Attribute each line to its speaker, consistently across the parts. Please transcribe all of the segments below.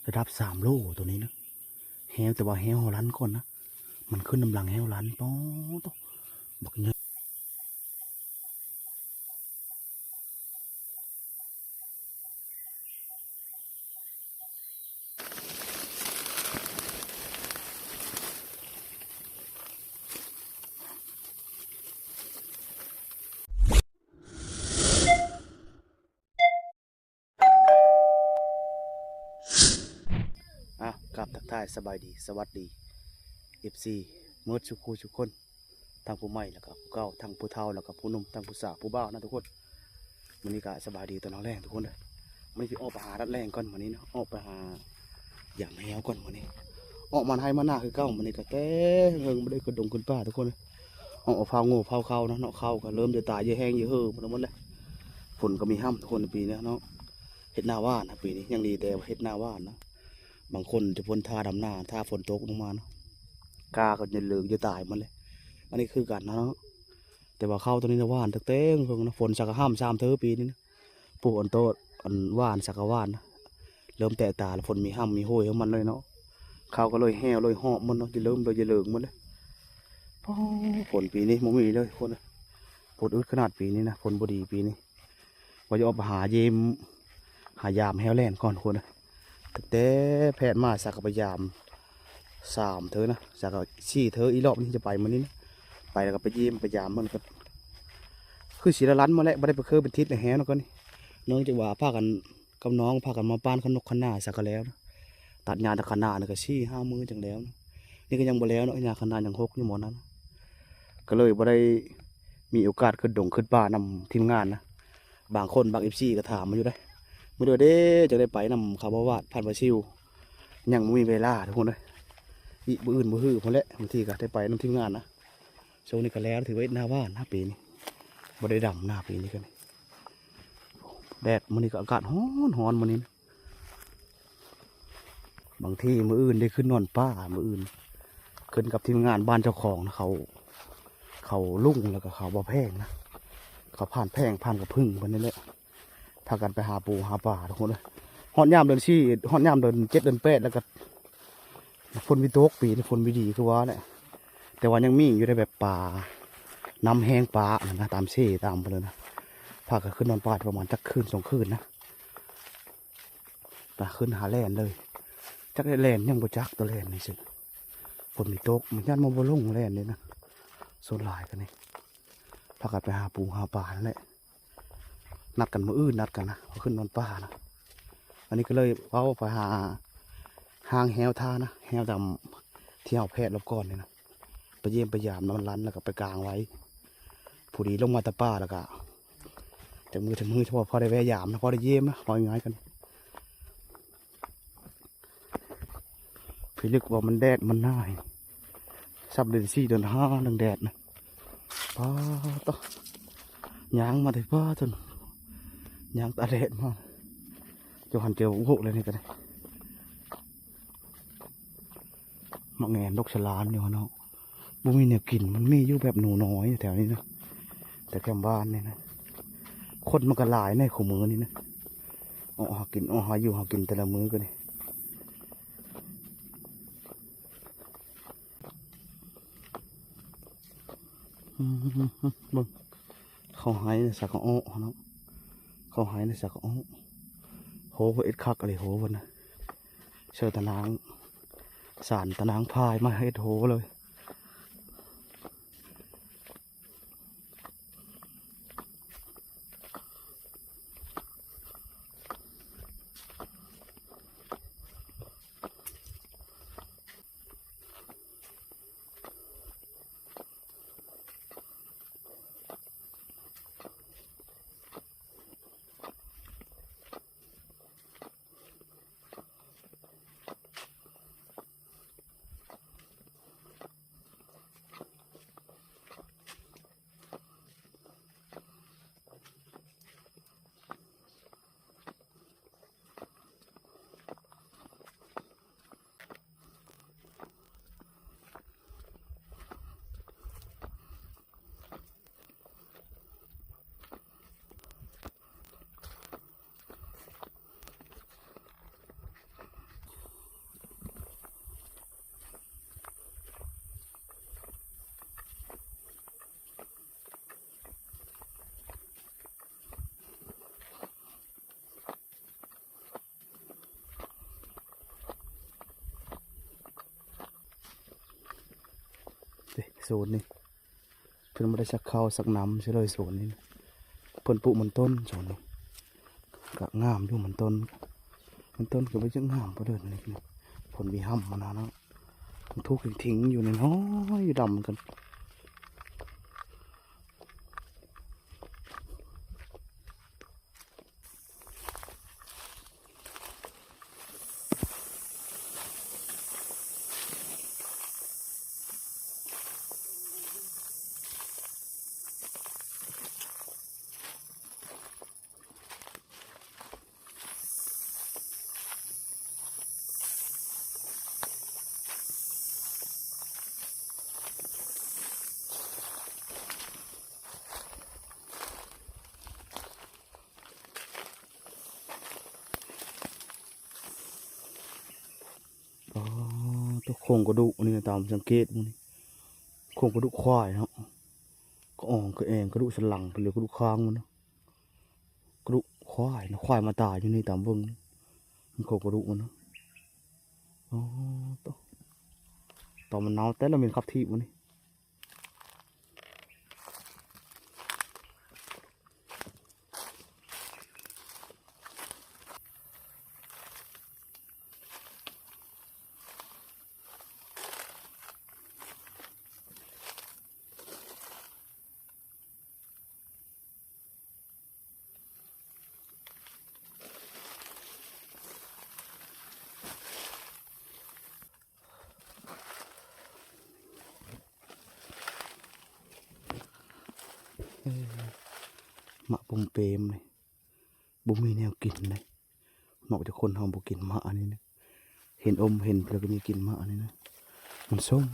Speaker 1: ระดับ3 โลตัวนี้นะแฮวแต่ว่าแฮวฮอลันก่อนนะมันขึ้นน้ำลังแฮวลันป้อตบักเนยกับทักทายสบายดีสวัสดีFCเมื่อชุกคู่ชุกคนทางผู้ใหม่แล้วก็ผู้เก่าทางผู้เฒ่าแล้วก็ผู้หนุ่มทางผู้สาวผู้บ่าวนะทุกคนวันนี้ก็สบายดีตอนน้องแรงทุกคนเลยไม่พี่ออกไปหารัดแรงก่อนวันนี้นะออกไปหาอย่างแมวก่อนวันนี้ออกมาให้มาหน้าคือเก้าวันนี้ก็แต่เงินไม่ได้กระดงขึ้นป้าทุกคนเลยออกเผางูเผาเข้านะเนาะเข้าก็เริ่มจะตายเยอะแห้งเยอะเห่อหมดเลยฝนก็มีห้ามทุกคนในปีนี้เนาะเห็ดหน้าว่านนะปีนี้ยังดีแต่เห็ดหน้าว่านนะบางคนจะพ้นท่าดำหน้าท่าฝนตกลงมาเนาะกาก็จะเหลืองจะตายมันเลยอันนี้คือกันนะเนาะแต่ว่าเข้าตัวนี้นะว่านเต้งๆนะฝนสักห้าม3 เทอปีนี้นะปลูกอันโตอันว่านสักว่านนะเริ่มแตะตาแล้วฝนมีห้ามมีห้อยของมันเลยเนาะเข้าก็เลยแห้วเลยหอบมันเนาะจะเริ่มเลยจะเหลืองมันเลยฝนปีนี้มันมีเลยคนฝนอึดขนาดปีนี้นะฝนบดีปีนี้ว่าจะออกไปหาเยมหายามแห้วแล่นก่อนคนนะแต่แพทย์มาสักพยายาม3 เทอนะสัก4 เทออีรอบนี้จะไปมันนี้นะไปแล้วก็ไปเยี่ยมพยายามมันก็คือสีละลันมาแล้วไม่ได้ไปเคยเป็นทิศในแห้วนะก็นี่น้องจะว่าพากันกับน้องพากันมาป้านขนกขนาสักแล้วนะตัดงานตะขนาดก็4-5 มื้อจังแล้วนะนี่ก็ยังบ่แล้วเนาะงานขนาดยัง6อยู่หมดนั้นก็เลยบ่ได้มีโอกาสขึ้นดงขึ้นป่านำทีมงานนะบางคนบางFCก็ถามมาอยู่ได้เมื่อเด้จะได้ไปนำคาร์บาวาดพันวาซิวยังไม่มีเวลาทุกคนเลยอีบื้ออื่นบื้อหื้อพอแล้วบางทีก็ได้ไปนำทีมงานนะช่วงนี้ก็แล้วถือไว้หน้าบ้านหน้าปีนี้บ่ได้ดำหน้าปีนี้กันแดดมันนี่ก็อากาศร้อนมันนี้บางที่มืออื่นได้ขึ้นนอนป้ามืออื่นขึ้นกับทีมงานบ้านเจ้าของนะเขาลุ่งแล้วก็เขาบ่อแพงนะเขาผ่านแพงผ่านกับพึ่งมันนี่แหละพากันไปหาปูหาป่าทุกคนเลยฮอดยามเดินชี้ฮอดยามเดิน7 เดือน 8แล้วก็ฝนวิโตกปีนี่ฝนวิดีคือว่าเนี่ยแต่ว่ายังมีอยู่ในแบบป่าน้ำแห้งป่านะตามเช่ตามไปเลยนะพากันขึ้นนอนป่าประมาณจักคืน2 คืนนะไปขึ้นหาแลนเลยจักได้แลนยังบ่จักตัวแลนนี่สิฝนวิโตกมันยันมาบ่ลงแลนเลยนะโซนหลายกันนี่พากันไปหาปูหาป่านั่นแหละนัดกันมื้ออื่นนัดกันนะขึ้นนอนป่านะอันนี้ก็เลยเอาไปหาหางแหวท่านะแหวดำที่เอาแพทย์รอบก่อนเลยนะไปเยี่ยมไปยามน้ำรันแล้วก็ไปกลางไว้ผู้ดีลงมาตะป้าแล้วก็จากมือถึงมือเฉพาะพอได้แวะยามนะพอได้เยี่ยมนะพอง่ายกันพี่ลึกว่ามันแดดมันน่ายซับเดือน4 เดือน 5นึงแดดนะป้าต่อยางมาถึงป้าจนยางตาแดดมาจะหันเจอโหเลยนี่กันเลยมักแงนนกฉลามเนี่ยเนาะบุมีเนี่ยกินมันมีอยู่แบบหนูน้อยแถวนี้นะแต่แคมบ้านเนี่ยนะคนมันก็หลายในขมือนี่นะหากินหาอยู่หากินแต่ละมื้อกันนี่มึงเขาหายในสักกะอ้อเนาะเขาหายในสักกะอ้อโหเอ็ดคักอะไรโหวันนะเชิญตะนางสารตะนางพายมาให้โหเลย เด้โซนนี่เพิ่นบ่ได้สักข้าวสักน้ำใช่เลยโซนนี้เพิ่นปลูกมันต้นโซนนี้ก็งามอยู่มันต้นก็บ่จังงามบ่เด้อนี่ผลมีห้ำมานะเนาะมันทุกข์ทิ้งอยู่ในน้อยอยู่ดำกันอ๋อตัวโครงกระดูกนี่ตามสังเกตมันโครงกระดูกควายเนาะก็อ่องก็แองกระดูกสันหลังไปเลยกระดูกคางมันเนาะกระดูกควายนะควายมาตายอยู่นี่ตามเบิ่งมันโครงกระดูกมันเนาะอ๋อตอนมันเน่าแต่เราเป็นขับที่มันนี่มะปุ่มเปรมเลยบุมีแนวกินเลยนอกจากคนเฮาบ่กินมะอันนี้นะเห็นอมเห็นแล้วก็มีกินมะอันนี้นะมันส้ม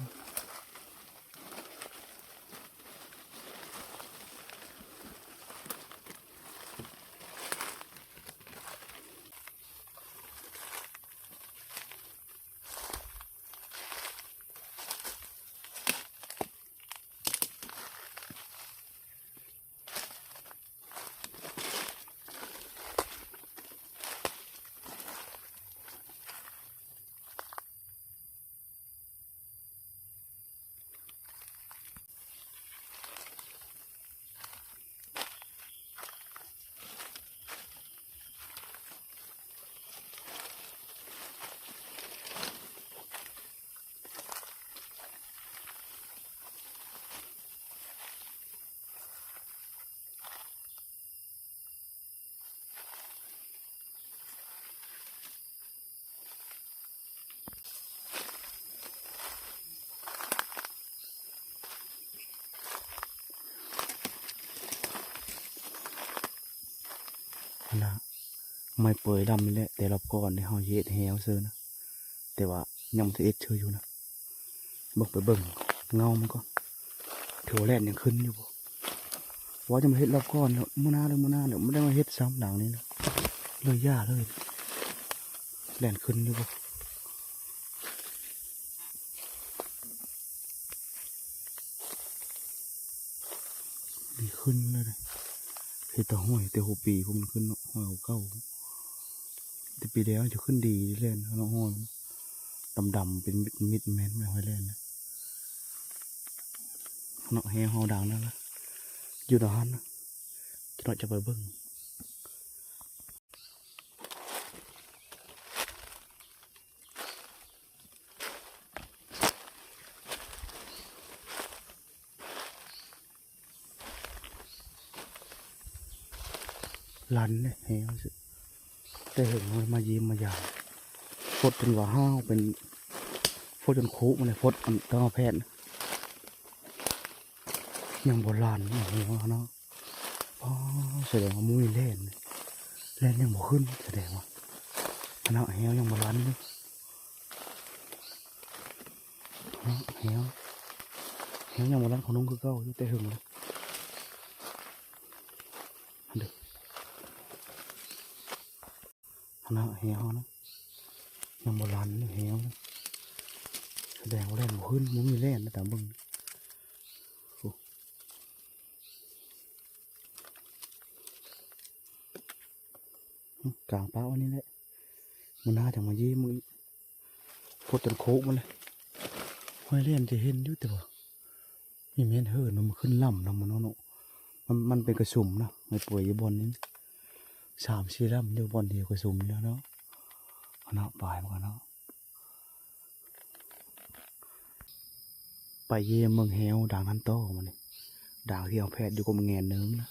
Speaker 1: นะไม่เปื่อยดำนี่แหละแต่รอบก่อนในเฮาเฮ็ดแฮวเซอนะแต่ว่ายังบ่ทันเอ็ดเชื่ออยู่นะเบิ่งไปเบิ่งเงามันก่อนถือว่าแล่นยังขึ้นอยู่บ่ว่าจะมาเฮ็ดรอบก่อนแล้วมื้อหน้าไม่ได้มาเฮ็ดซ้ำหลังนี้นะเลยย่าเลยแล่นขึ้นอยู่บ่ดีขึ้นเลยเฮ็ดแต่ห้อยแต่หัวปีพวกมันขึ้นเนาะห้อยหัวเก่าแต่ปีแล้วจะขึ้นดีเล่นเนาะห้อยดำๆเป็นมิดแม่นไม่ห้อยเล่นนะเนาะแฮเฮาดังนั่นล่ะอยู่ดอนนะเราจะไปเบิ่งลันเนี่ยแฮวสิแต่เห็นมันมายิ้มมาอย่างฟดจนว่าห้าวเป็นฟดจนคุมันเลยฟดอันต้องเอาแพทย์ยังโบราณเนี่ยเนาะอ๋อแสดงว่ามุ้ยเล่นยังบ่ขึ้นแสดงว่าคณะแฮวยังโบราณอยู่แฮวยังโบราณของน้องคือเก่าอยู่แต่หึงเลยเด็กคณะแฮวนะยังโบราณนี่แฮวนะแสดงว่าเล่นบ่ขึ้นมุ้ยเล่นนะแต่เบิ่งกลางป่าวันนี้แหละมันน่าจะมายี่มือพดจนโค้งมาเลยห้อยเล่นจะเห็นอยู่แต่ว่า มีเม็ดเฮิร์นมันขึ้นล่ำนะมันเนาะมันเป็นกระสุมนะไม่ป่วยอยู่บนนี้3-4ล่ำอยู่บนเดียวกระสุมแล้วเนาะเนาะปลายมันเนาะไปเยี่ยมเมืองเฮลด่างนันโตมันนี่ด่างที่เอาแพทย์อยู่กับเงนเนื้อนะ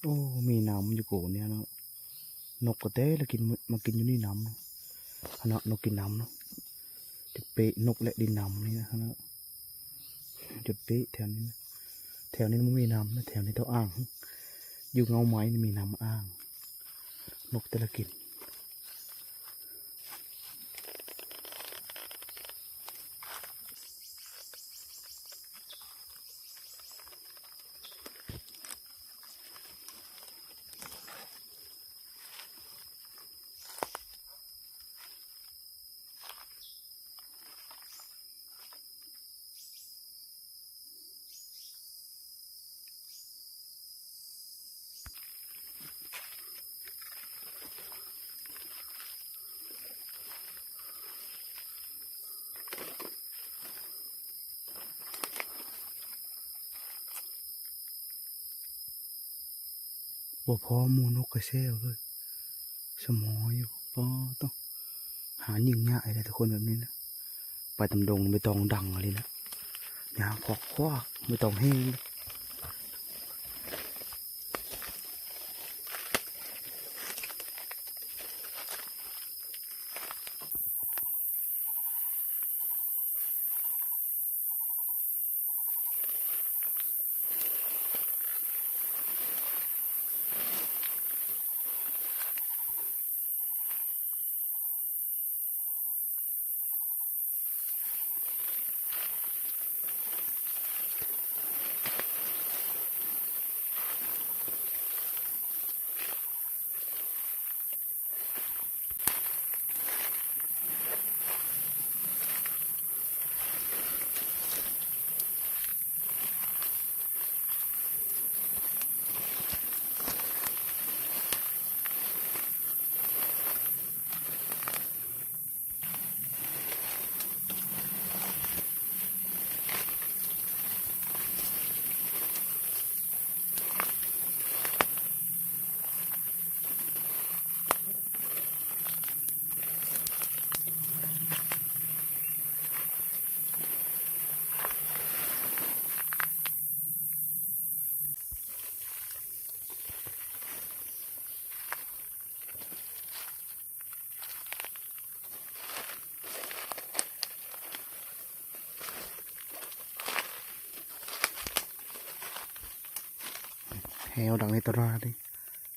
Speaker 1: โอ้มีน้ำอยู่โกเนี่ยเนาะนกกระเต้แล้วกินมากินอยู่นี่น้ำเนาะนกกินน้ำเนาะจุดเปะนกและดินน้ำนี่นะเนาะจุดเปะแถวนี้นะแถวนี้มันมีน้ำนะแถวนี้เท่าอ่างอยู่เงาไม้นี่มีน้ำอ่างนกแต่ละกินบ่พอหมูนกกระเซลเลยสมออยู่ป้อต้องหายิงยากอะไรทุกคนแบบนี้นะไปตำดงไม่ต้องดังอะไรนะยางขอกควักไม่ต้องแห้งแหวดังในตราดิ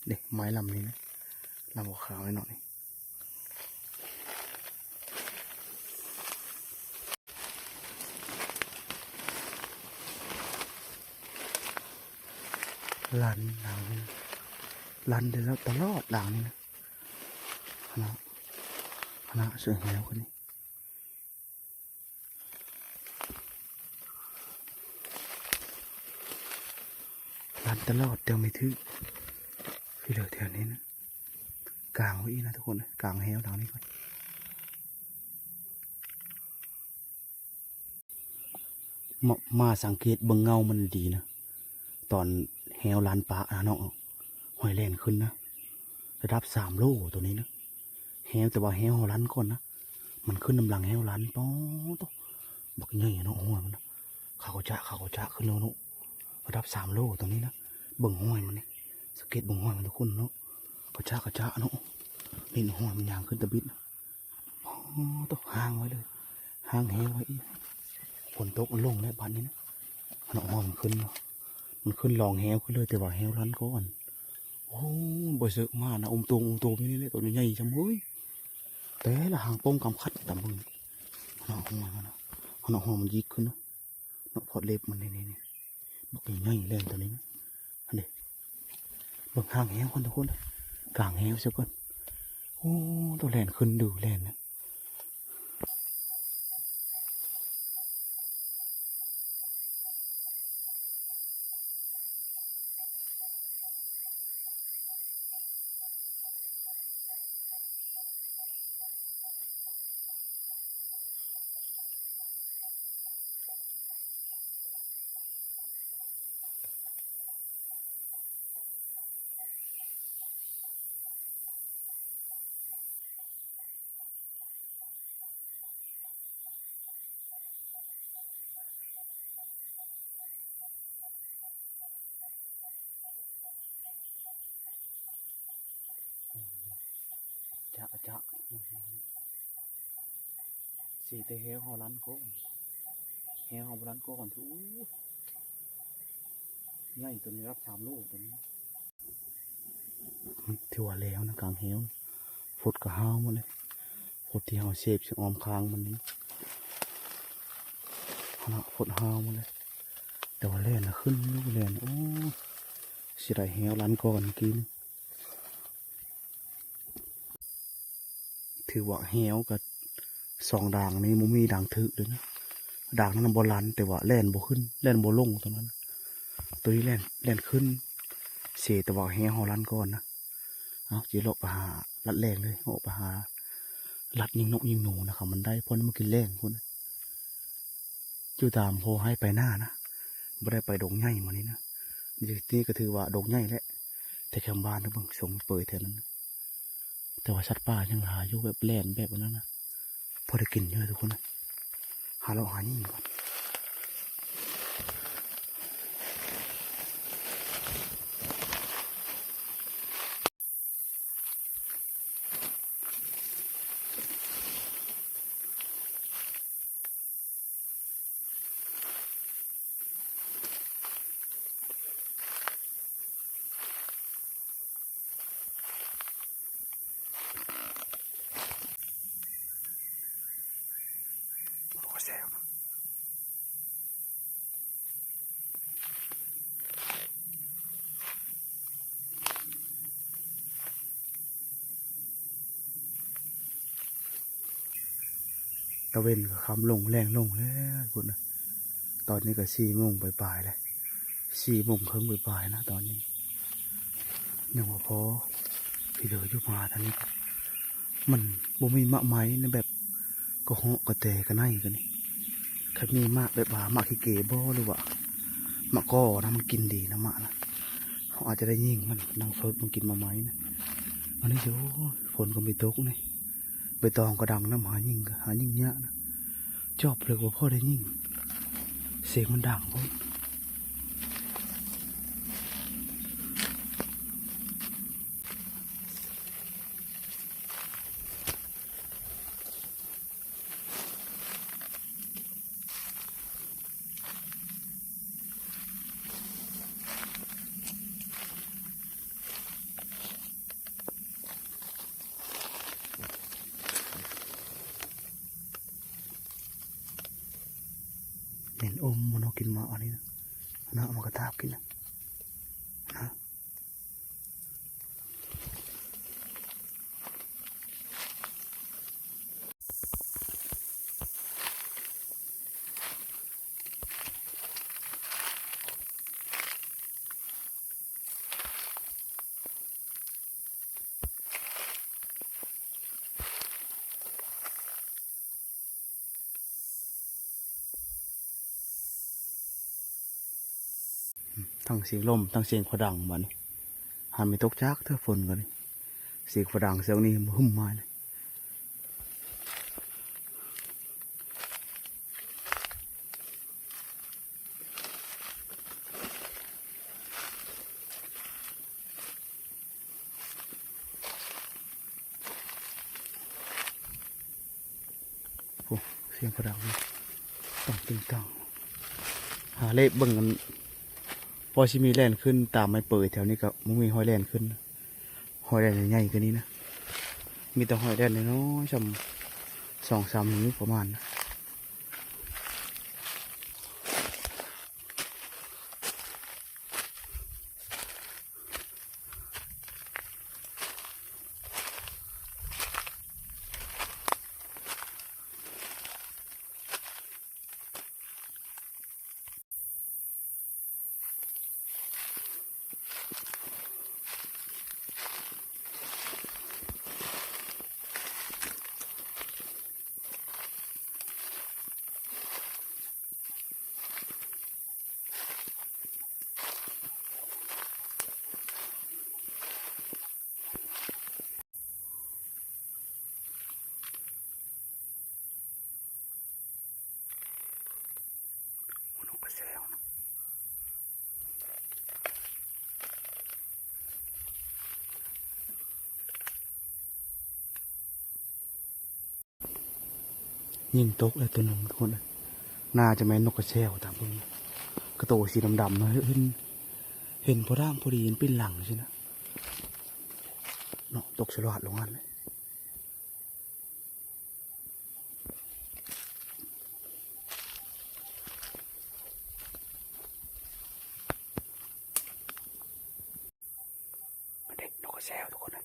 Speaker 1: เด็กไม้ลำนี้นะลำหัวขาวไว้หน่อยลันหลังนี้ลันเดี๋ยวตลอดหลังนี้นะคณะเสือแหวคนนี้ลันตลอดเดี๋ยวไม่ถึงพี่เหลือแถวนี้นะกลางไว้อีนะทุกคนนะกลางแหวหลังนี้ก่อนมาสังเกตเบิ่งเงามันดีนะตอนแหวลันปลาเนาะหอยแลนขึ้นนะระดับ3 โลตัวนี้นะแหวแต่ว่าแหวลันก่อนนะมันขึ้นน้ำลังแหวลันป้อต้องบักใหญ่เนาะหัวมันนะเขาจะขึ้นแล้วเนาะระดับ3 โลตัวนี้นะเบิ่งห้อยมันนี่สเก็ตเบิ่งห้อยมันทุกคนเนาะเขาจะเนาะนี่ห้อยมันยางขึ้นตะบิดนะอ๋อต้องห่างไว้เลยห่างแหวไว้ฝนตกมันลงแล้วบ้านนี้นะมันห้อยมันขึ้นเนาะมันขึ้นลองแหวขึ้นเลยแต่ว่าแหวลันก่อนโอ้บ่เสือกมานะตูมนี่เลยตัวใหญ่จังเว้ยแต่ละหางโป้งกำคัดต่ำมึงหน้าห้อยมันนะหน้าห้อยมันยิกขึ้นเนาะเนาะพอเล็บมันนี่บอกใหญ่เล่นตัวนี้นะอันนี้เบิ่งหางแหวคนทุกคนกลางแหวเสียก่อนโอ้ตัวแลนขึ้นดูแลนนะ สีแต่เฮลฮอลันโก้เฮลฮอลันโก้ก่อนทุกใหญ่ตัวนี้รับ3 ลูกตัวนี้ถือว่าแล้วนะกลางเฮลฝดกับห้าวหมดเลยฝดที่เฮาเชฟซึ่งออมค้างมันนี้ฝดห้าวหมดเลยแต่ว่าแล่นนะขึ้นลูกแล่นโอ้สิได้เฮลลันก่อนกินถือว่าเฮลกับ2 ด่างนี้มันมีด่างถือเลยนะด่างนั้นบอลันแต่ว่าแล่นบ่ขึ้นแล่นบ่ลงตรงนั้นตัวนี้แล่นขึ้นเสียแต่ว่าเฮลฮอลันก่อนนะเอาจีโลไปหาลัดแรงเลยออกไปหาลัดยิงนกยิงหนูนะครับมันได้เพราะมันกินแรงคนอยู่ตามโพให้ไปหน้านะไม่ได้ไปดงใหญ่มานี้นะนี่ก็ถือว่าดงใหญ่แหละแต่แคมบ้านนะบางสงเปิดแถวนั้นนะแต่ว่าชัดป่ายังหาอยู่แบบแล่นแบบนั้นนะพอได้กินเยอะทุกคนนะหาเราหายิ่งก่อนตะเวนก็คำลงแรงลงแล้วคุณนะตอนนี้ก็4 โมงปลายๆเลย4 โมงครึ่งปลายๆนะตอนนี้ยังว่าพอพี่เหลืออยู่มาทางนี้มันบ่มีมะไม้นะแบบก็เหาะก็แตก็ไนกันนี่คันมีมากแบบว่ามากขี้เก๋บ่หรือว่ามะก้อนะมันกินดีนะมะนะเขาอาจจะได้ยิ่งมันนางเฟิร์กมันกินมะไม้นะอันนี้เดี๋ยวฝนก็ไม่ตกนี่ใบตองก็ดังน้ำหายิ่งเนี้ยนะชอบเลยว่าพ่อได้ยิ่งเสียงมันดังพ่อเห็นอมมันเอากินมาอันนี้นะมันก็ทาบกินนะทั้งเสียงลมทั้งเสียงขดังมันหันไม่ตกจักเท่าฝนกันเสียงขดังเสียงนี้มันหุ่มมาเลยโอ้เสียงขดังต้องตึงตังหาเล็บเบิ่งกันพอชิมีแล่นขึ้นตามไม้เปิดแถวนี้ก็มึงมีหอยแล่นขึ้นหอยแล่นใหญ่ๆกันนี้นะมีแต่หอยแล่นน้อยๆจำ2-3 นิ้วประมาณนะ ยิงตกเลยตัวหนึ่งทุกคนเลยน่าจะแม่นนกกระแซวตามพวกนี้กระโตสีดำๆนะเห็นพอร่างพอดีเห็นเป็นหลังใช่นะเนาะตกฉลาดลงกันเลยเด็กนกกระแซวทุกคนนะ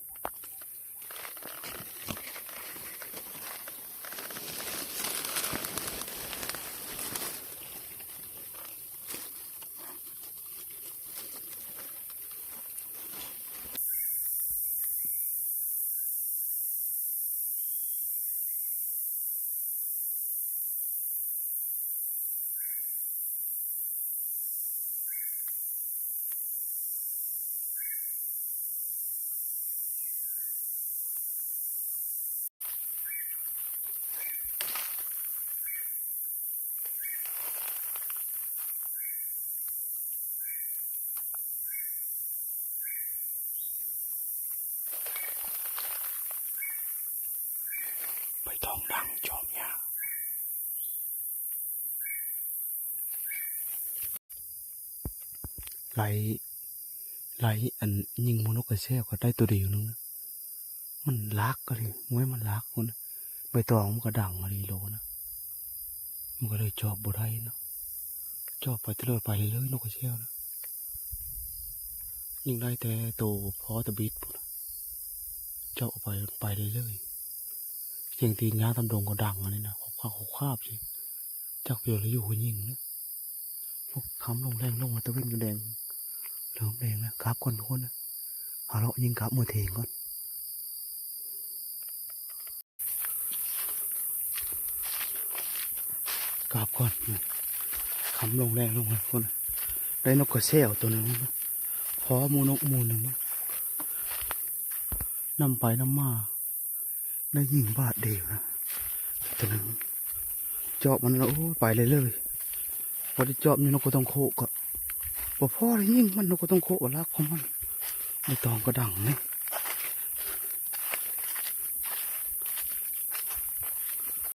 Speaker 1: ไปท้องดังจอมยาไหลอันยิงมนกกระแซวก็ได้ตัวเดียวนึงนะมันลักก็เลยมวยมันลักคนใบตองมันก็ดังอะไรโลนะมันก็เลยจอบบ่ได้เนาะจอบไปตลอดไปเลยนกกระแซวนะยิงได้แต่โตพอตะบิดปุ๊บเจาะไปเลยเสียงตีนย้าตำดงก็ดังอะไรนะเขาคาบสิจากเปลี่ยวเลยอยู่หัวยิงนะพวกค้ำลงแรงลงมาตะเวนกันแดงเหลืองแดงนะกราบก่อนทุกคนนะหาเรายิงกราบมือเถงก่อนกราบก่อนค้ำลงแรงลงมาทุกคนได้นกกระแซวตัวหนึ่งนะพอมูนกมูหนึ่งนำไปนำมาได้ยิงบาดเดียวนะตัวหนึ่งเจาะมันแล้วโอ้ไปเลยพอได้เจาะนี่นกก็ต้องโคก็พอได้ยิงมันนกก็ต้องโครักของมันไม่ต้องก็ดังนี่